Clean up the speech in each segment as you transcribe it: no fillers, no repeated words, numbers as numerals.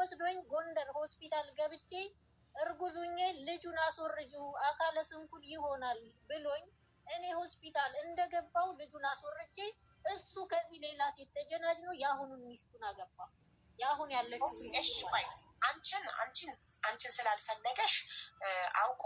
ወስዶኝ ጎንደር ሆስፒታል ገብቼ እርጉዙኝ ልጁን አስወርጂው አካለ ስንኩል ይሆናል ብሎኝ እኔ ሆስፒታል እንደገባው ልጁን አስወርጄ እሱ ከዚህ ሌላ ሴት ተጀናጅ ነው የአሁኑን ሚስቱን አገባ። የአሁን ያለችው አንቺን ስላልፈለገሽ አውቆ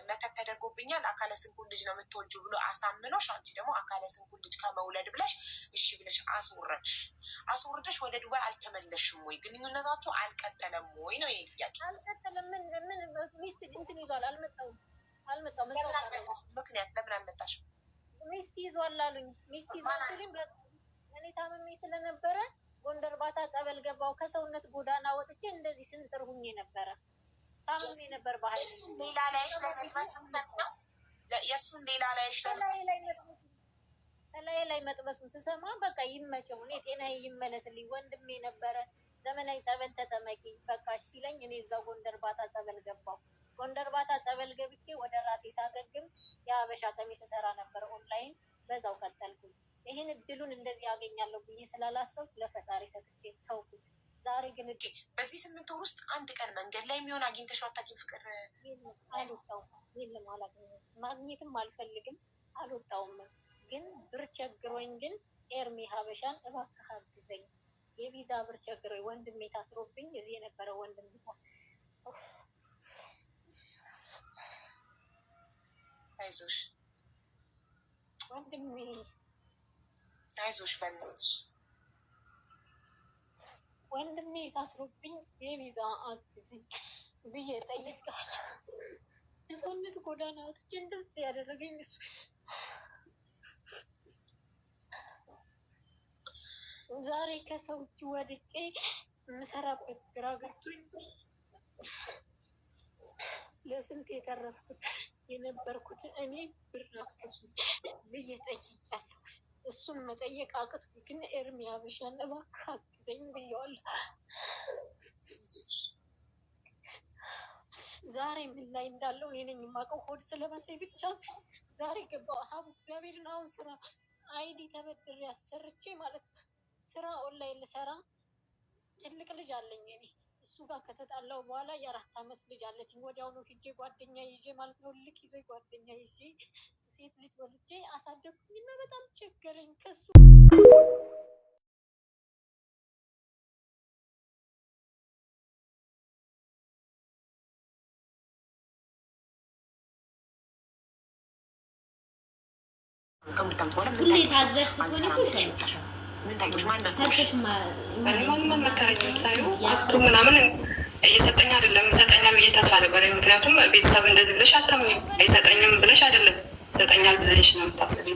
መተት ተደርጎብኛል አካለ ስንኩል ልጅ ነው የምትወልጂው ብሎ አሳምኖሽ፣ አንቺ ደግሞ አካለ ስንኩል ልጅ ከመውለድ ብለሽ እሺ ብለሽ አስወርደሽ ወደ ዱባይ አልተመለሽም ወይ? ግንኙነታችሁ አልቀጠለም ወይ ነው የኔ ጥያቄ። አልቀጠለም። ምን ሚስት እንትን ይዟል። አልመጣም። ምክንያት ለምን አልመጣሽም? ሚስት ይዟል አሉኝ። ሚስት ይዟል ሲሉኝ እኔ ታምሜ ስለነበረ ጎንደር ባታ ጸበል ገባው። ከሰውነት ጎዳና ወጥቼ እንደዚህ ስንጥር ሁኜ ነበረ። ታምሜ ነበር። ባህል ሌላ ላይሽ ላይ መጥበስ ነው የእሱን ሌላ ላይሽ ላይ መጥበሱን ስሰማ በቃ ይመቸው፣ እኔ ጤናዬ ይመለስልኝ። ወንድሜ ነበረ ዘመናዊ ጸበል ተጠመቂ በቃሽ ሲለኝ እኔ እዛው ጎንደር ባታ ጸበል ገባው። ጎንደር ባታ ጸበል ገብቼ ወደ ራሴ ሳገግም የሀበሻ ቀሚስ ሰራ ነበር ኦንላይን፣ በዛው ቀጠልኩኝ። ይህን እድሉን እንደዚህ ያገኛለሁ ብዬ ስላላሰብኩ ለፈጣሪ ሰጥቼ ተውኩት። ዛሬ ግን በዚህ 8 ወር ውስጥ አንድ ቀን መንገድ ላይ የሚሆን አግኝተሽው አታውቂም? ፍቅር አልወጣሁም። የለም አላገኘሁትም። ማግኘትም አልፈልግም። አልወጣሁም። ግን ብር ቸግሮኝ ግን ኤርሚ ሀበሻን እባክህ አግዘኝ፣ የቪዛ ብር ቸግሮኝ ወንድሜ ታስሮብኝ እዚህ የነበረ ወንድም አይዞሽ ወንድሜ አይዞሽ በእናትሽ ወንድሜ ታስሮብኝ የቪዛ አግዘኝ ብዬ ጠይቄዋለሁ። የሰውነት ጎዳና ወጥቼ እንደዚህ ያደረገኝ እሱ። ዛሬ ከሰው እጅ ወድቄ የምሰራበት ግራ ገብቶኝ ለስንት የተረፍኩት የነበርኩት እኔ ብር አግዙኝ ብዬ ጠይቄያለሁ። እሱን መጠየቅ አቅቶኝ ግን ኤርሚ ሀበሻን እባክህ አግዘኝ ብዬዋለሁ። ዛሬ ምን ላይ እንዳለው እኔ ነኝ የማውቀው። ሆድ ስለመሰለኝ ብቻ ዛሬ ገባሁ። ሀቡ እግዚአብሔርን አሁን ስራ አይዲ ተበድሬ አሰርቼ ማለት ነው ስራ ኦንላይን ልሰራ። ትልቅ ልጅ አለኝ እኔ እሱ ጋር ከተጣላው በኋላ የ4 ዓመት ልጅ አለችኝ። ወዲያውኑ ሂጄ ጓደኛ ይዤ ማለት ነው ልክ ይዞ ጓደኛ ይዤ ሴት ልጅ ወልጄ አሳደግኩኝና በጣም ቸገረኝ ከሱ ምናምን እየሰጠኝ አይደለም። ይሰጠኛል ብዬ ተስፋ ነበር። ምክንያቱም ቤተሰብ እንደዚህ ብለሽ አታምኚም። አይሰጠኝም ብለሽ አይደለም ይሰጠኛል ብለሽ ነው የምታስቢ።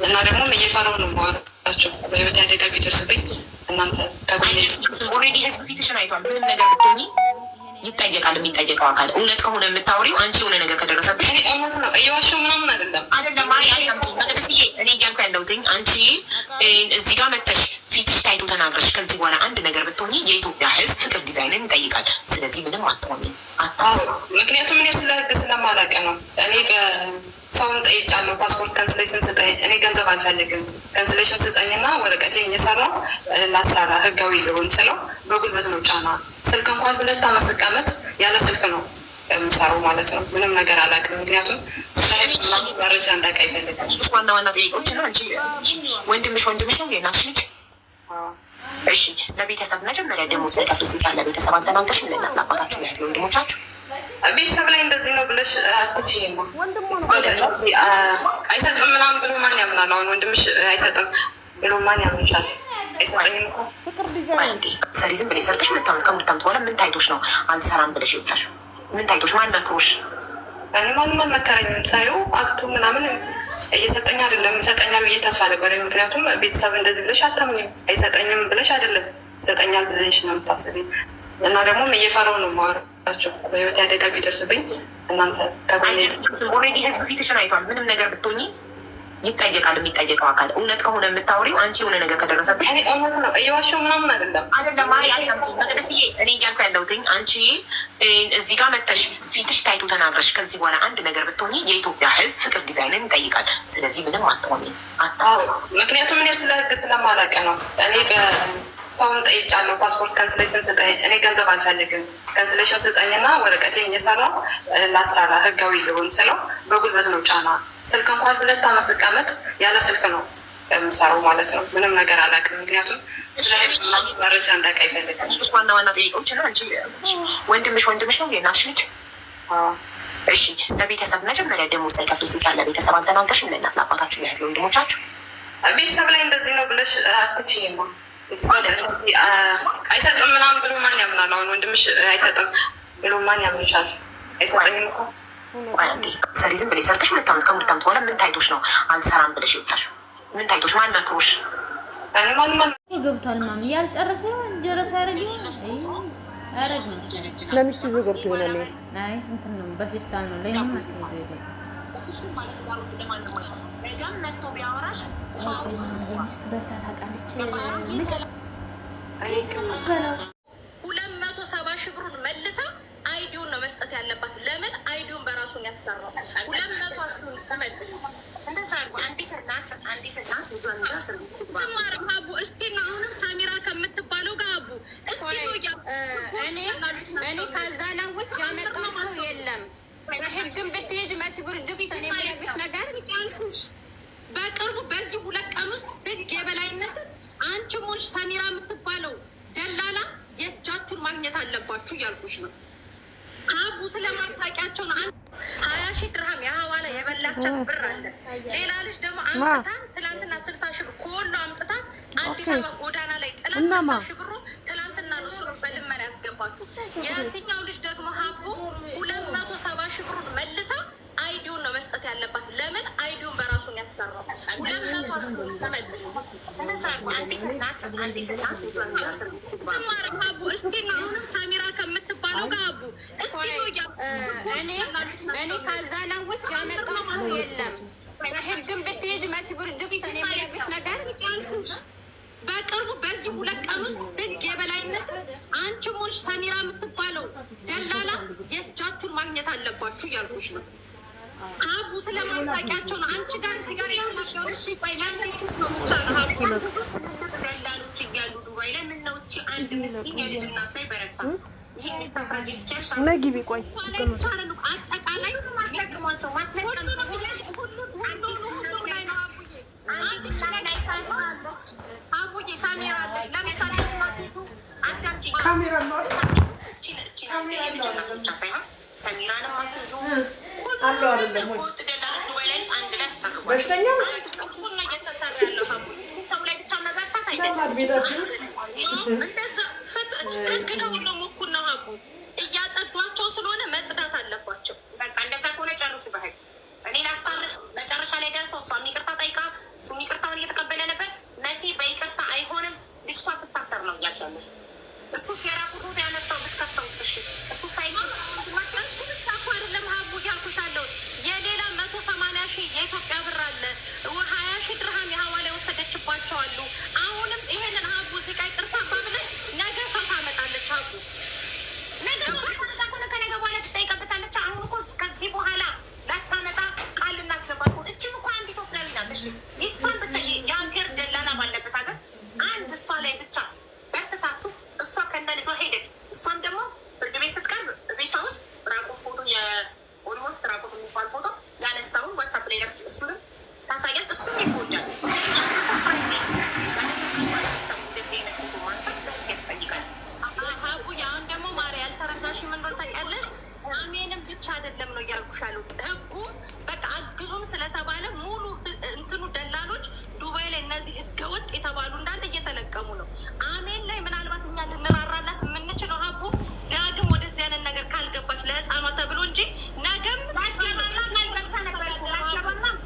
እና ደግሞ እየፈራሁ ነው የማወራቸው በህይወት አደጋ ቢደርስብኝ እናንተ ኦልሬዲ ህዝብ ፊትሽን አይቷል። ምንም ነገር ብትሆኚ ይጠየቃል። የሚጠየቀው አካል እውነት ከሆነ የምታወሪው አንቺ የሆነ ነገር ከደረሰብሽ እውነት ነው። እየዋሸሁ ምናምን አይደለም። ማሪ መቅደስዬ፣ እኔ እያልኩ ያለሁትኝ አንቺ እዚህ ጋር መተሽ ፊትሽ ታይቶ ተናግረሽ ከዚህ በኋላ አንድ ነገር ብትሆኚ የኢትዮጵያ ህዝብ ፍቅር ዲዛይንን ይጠይቃል። ስለዚህ ምንም አትሆኚ። ምክንያቱም እኔ ስለ ህግ ስለማላውቅ ነው። እኔ ሰውን ጠይቃለሁ። ፓስፖርት ካንስሌሽን ስጠኝ። እኔ ገንዘብ አልፈልግም። ካንስሌሽን ስጠኝና ወረቀቴን እየሰራሁ ላሰራ ህጋዊ ልሆን ስለው በጉልበት ነው ጫና። ስልክ እንኳን 2 ዓመት ስቀመጥ ያለ ስልክ ነው የምሰራው ማለት ነው። ምንም ነገር አላውቅም። ምክንያቱም መረጃ እንዳውቅ አይፈልግም። ዋና ዋና ጥያቄዎች ነው። አንቺ ወንድምሽ ነው የእናትሽ ልጅ? እሺ፣ ለቤተሰብ መጀመሪያ ደግሞ ስለቀፍ ሲቀር ለቤተሰብ አልተናገርሽም? ለእናት ለአባታችሁ ያህል ወንድሞቻችሁ ቤተሰብ ላይ እንደዚህ ነው ብለሽ አትችይማ። አይሰጥም ምናምን ብሎ ማን ያምናል? አሁን ወንድምሽ አይሰጥም ብሎ ማን ያምንሻል? አይሰጠኝም ሰሪ ዝም ብለሽ ሰርተሽ 2 ዓመት ከ2 ዓመት በኋላ ምን ታይቶሽ ነው አልሰራም ብለሽ ይወጣሽ? ምን ታይቶሽ? ማን መክሮሽ? ማንም አልመከረኝም። ሳይው አክቱ ምናምን እየሰጠኝ አይደለም። ይሰጠኛል ብዬ ተስፋ ነበር። ምክንያቱም ቤተሰብ እንደዚህ ብለሽ አታምኚም። አይሰጠኝም ብለሽ አይደለም ይሰጠኛል ብለሽ ነው የምታስቢ። እና ደግሞ እየፈራሁ ነው የማወራቸው በህይወት አደጋ ቢደርስብኝ እናንተ ኦልሬዲ ህዝብ ፊትሽን አይቷል። ምንም ነገር ብትሆኚ ይጠየቃል። የሚጠየቀው አካል እውነት ከሆነ የምታወሪው አንቺ የሆነ ነገር ከደረሰብሽ እውነት ነው። እየዋሸሁ ምናምን አይደለም። ማሪ መቅደስዬ፣ እኔ እያልኩ ያለሁትኝ አንቺ እዚህ ጋር መተሽ ፊትሽ ታይቶ ተናግረሽ ከዚህ በኋላ አንድ ነገር ብትሆኚ የኢትዮጵያ ህዝብ ፍቅር ዲዛይንን ይጠይቃል። ስለዚህ ምንም አትሆኚ። ምክንያቱም እኔ ስለ ህግ ስለማላውቅ ነው። እኔ ሰውን ጠይጫለሁ። ፓስፖርት ካንስሌሽን ስጠኝ፣ እኔ ገንዘብ አልፈልግም፣ ካንስሌሽን ስጠኝና ወረቀቴን እየሰራሁ ላሰራ ህጋዊ ሊሆን ስለው በጉልበት ነው ጫና። ስልክ እንኳን 2 ዓመት ስቀመጥ ያለ ስልክ ነው የምሰራው ማለት ነው። ምንም ነገር አላውቅም። ምክንያቱም መረጃ እንዳውቅ አይፈልግም። ዋና ዋና ጥያቄዎች እና አንቺ ወንድምሽ ነው የናትሽ ልጅ? እሺ ለቤተሰብ መጀመሪያ ደሞዝ ሳይከፍል ሲቀር ለቤተሰብ አልተናገርሽም? ለእናት ለአባታችሁ ያህል ወንድሞቻችሁ ቤተሰብ ላይ እንደዚህ ነው ብለሽ አትችይማ። አይሰጥም ምናምን ብሎ ማን ያምናል? አሁን ወንድምሽ አይሰጥም ብሎ ማን ያምንሻል? አይሰጠኝም እኮ። ቆይ አንዴ ሰሪ ዝም ብለሽ ሰርተሽ 2 ዓመት ከ2 ዓመት በኋላ ምን ታይቶሽ ነው አልሰራም ብለሽ የወጣሽው? ምን ታይቶሽ? ማን መክሮሽ? ገብቷል ማሚ ያልጨረሰ ጀረሰ ያረግ ለሚስቱ ይዞ ገብቶ ይሆናል። አይ እንትን ነው በፌስታል ነው ላይ ነው ማለት ነው። በፍጹም ማለት ጋር ለማን ነው ነገም መጥቶ ቢያወራሽ ሚስቱ በርታ ታውቃለች። 270 ሺህ ብሩን መልሳ አይዲውን ነው መስጠት ያለባት። ለምን አይዲውን በራሱን ያሰራው 200 ሺህ ተመልሶ እንደዛ አርጎ አንዲት እናት ልጇን ያስር አቡ እስቲ ነው አሁንም ሳሚራ ከምትባለው ጋር አቡ እስቲ ነው እኔ ካዛላውት ያመጣው የለም። በህግም ብትሄድ መስጉር ጅብት እኔ የሚያብሽ ነገር ያልኩሽ በቅርቡ በዚህ 2 ቀን ውስጥ ህግ የበላይነት አንቺም ሆንሽ ሳሚራ የምትባለው ደላላ የእጃችሁን ማግኘት አለባችሁ እያልኩሽ ነው። አቡ ስለማታውቂያቸው ነው። 20 ሺህ ድርሃም የሐዋላ የበላቻት ብር አለ። ሌላ ልጅ ደግሞ አምጥታ ትላንትና 60 ሺህ ብር ከወሎ አምጥታ አዲስ አበባ ጎዳና ላይ ጥላት 60 ሺህ ብሩ ትላንትና ነው እሱ በልመና ያስገባችሁ። የዚህኛው ልጅ ደግሞ ሀቡ 270 ሺህ ብሩን መልሳ አይዲውን ነው መስጠት ያለባት። ለምን አይዲውን በራሱን ያሰራው 200 ሺህ ተመልሶ እንደዛ አንዲት እናት ልጇን ያስር አቡ እስቲ ነው አሁንም ሳሚራ ከምትባለው ጋር አቡ እስቲ ነው እኔ ካዛላውት ያመጣው የለም። በህግም ብትሄድ መስጉር ጅብት እኔ የሚያብሽ ነገር ያልኩሽ በቅርቡ በዚህ 2 ቀን ውስጥ ህግ የበላይነት አንቺም ሆንሽ ሳሚራ የምትባለው ደላላ የእጃችሁን ማግኘት አለባችሁ እያልኩሽ ነው። ሀቡ ስለማታውቂያቸው ነው። አንቺ ጋር እዚህ ጋር ያለሽ ቆይ ደላሎች እያሉ ዱባይ ላይ ምን ነው እቺ አንድ ምስኪን የልጅ እናት ላይ በረታችሁ? ይሄ ልታስረጅ ትችያለሽ? ነግቢ ቆይ አጠቃላይ ማስለቅሟቸው ማስለቅም አቡዬ ሳሚራ አለች። ለምሳሌ አዳምጪ። ካሜራ ነው የልጅ እናት ብቻ ሳይሆን ሰሚራንም አስዙ አለው አይደለም ወይ? ወጥ ደላሎች ዱባይ ላይ አንድ ላይ አስጠርጓል። በሽተኛ እኩል ነው እየተሰራ ያለው ሀቡ። ሰው ላይ ብቻ መበርታት አይደለም። ህግ ነው ሁሉም እኩል ነው ሀቡ። እያጸዷቸው ስለሆነ መጽዳት አለባቸው። በቃ እንደዛ ከሆነ ጨርሱ በህግ። እኔ ላስታርቅ መጨረሻ ላይ ደርሶ እሷም ይቅርታ ጠይቃ እሱም ይቅርታውን እየተቀበለ ነበር። መሲ በይቅርታ አይሆንም ልጅቷ ትታሰር ነው እያልሽ ያለሽ። እሱስ የራቁት ፎቶ ያነሳው ብትከሰውስ? እሺ እሱ ሳይማቸው እሱ ብቻ እኮ አይደለም ሀቡ እያልኩሻለሁ። የሌላ 180 ሺህ የኢትዮጵያ ብር አለ። 20 ሺህ ድርሃም የሐዋላ የወሰደችባቸው አሉ። አሁንም ይሄንን ሀቡ እዚህ ጋር ይቅርታ ባብለሽ ነገ ሰው ታመጣለች ሀቡ። ነገ ታመጣ ከሆነ ከነገ በኋላ ትጠይቀበታለች። አሁን እኮ ከዚህ በኋላ ላታመጣ ቃል ልናስገባት ሆን እችም እኮ አንድ ኢትዮጵያዊ ናት። እሺ ይሷን ብቻ የሀገር ደላላ ባለበት ሀገር አንድ እሷ ላይ ብቻ በርትታችሁ እሷ ከነ ልጇ ሄደች። እሷም ደግሞ ፍርድ ቤት ስትቀርብ ቤቷ ውስጥ ራቆት ፎቶ የኦልሞስት ራቆት የሚባል ፎቶ ያነሳውን ዋትሳፕ ላይ ለብች እሱንም ታሳያለች። እሱም ይጎዳል። ሀቡ አሁን ደግሞ ማርያም ያልተረዳሽ ምን እንደሆነ ታውቂያለሽ? አሜንም ብቻ አይደለም ነው እያልኩሻሉ። ህጉ በቃ አግዙም ስለተባለ ሙሉ እንትኑ ደላሎች ዱባይ ላይ እነዚህ ህገወጥ የተባሉ እንዳለ እየተለቀሙ ነው። አሜን ላይ ምናልባት እኛ ልንራራላት የምንችለው ሀቡ ዳግም ወደዚህ አይነት ነገር ካልገባች ለህፃኗ ተብሎ እንጂ ነገም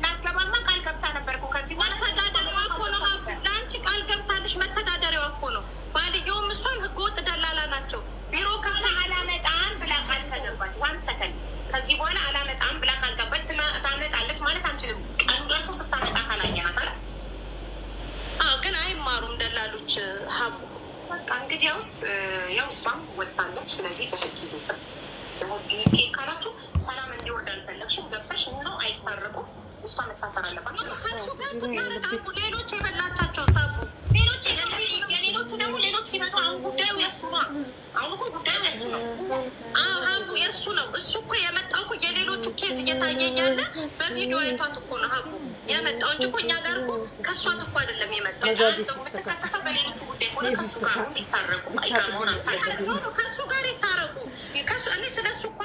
ላትገባማ ቃል ገብታ ነበርኩ። ከዚህ መተዳደሪያዋ እኮ ነው ሀቡ። ለአንቺ ቃል ገብታለሽ፣ መተዳደሪያዋ እኮ ነው። ባልየውም እሷም ህገወጥ ደላላ ናቸው። ቢሮ ከፍታ አላመጣም ብላ ቃል ከገባች 1 ሰከንድ ከዚህ በኋላ አላመጣም ብላ ቃል ገባች ታመጣለች ማለት አንችልም። ቀኑ ደርሶ ስታመጣ ካላየናት አለ። ግን አይማሩም ደላሎች ሀቡ። በቃ እንግዲያውስ ያው እሷም ወጣለች። ስለዚህ በህግ ይሉበት። በህግ ይኬድ ካላችሁ ሰላም እንዲወርድ አልፈለግሽም ገብተሽ ነው አይታረቁም። እሷ መታሰር አለባት። ከሱ ጋር ትታረቃሉ። ሌሎች የበላቻቸው ሳቡ ሌሎቹ ደግሞ ሲመጡ አሁን ጉዳዩ የሱ ነው። አሁን እኮ ጉዳዩ የሱ ነው። አዎ ሀቡ የሱ ነው። እሱ እኮ የመጣው እኮ የሌሎቹ ኬዝ እየታየ እያለ በቪዲዮ አይቷት እኮ ነው ሀቡ የመጣው እንጂ እኮ እኛ ጋር እኮ ከእሷት እኮ አይደለም የመጣው። የምትከሰሰው በሌሎቹ ጉዳይ ሆነ ከሱ ጋር ይታረቁ አይቀርመሆን ከሱ ጋር ይታረቁ። እኔ ስለሱ እኮ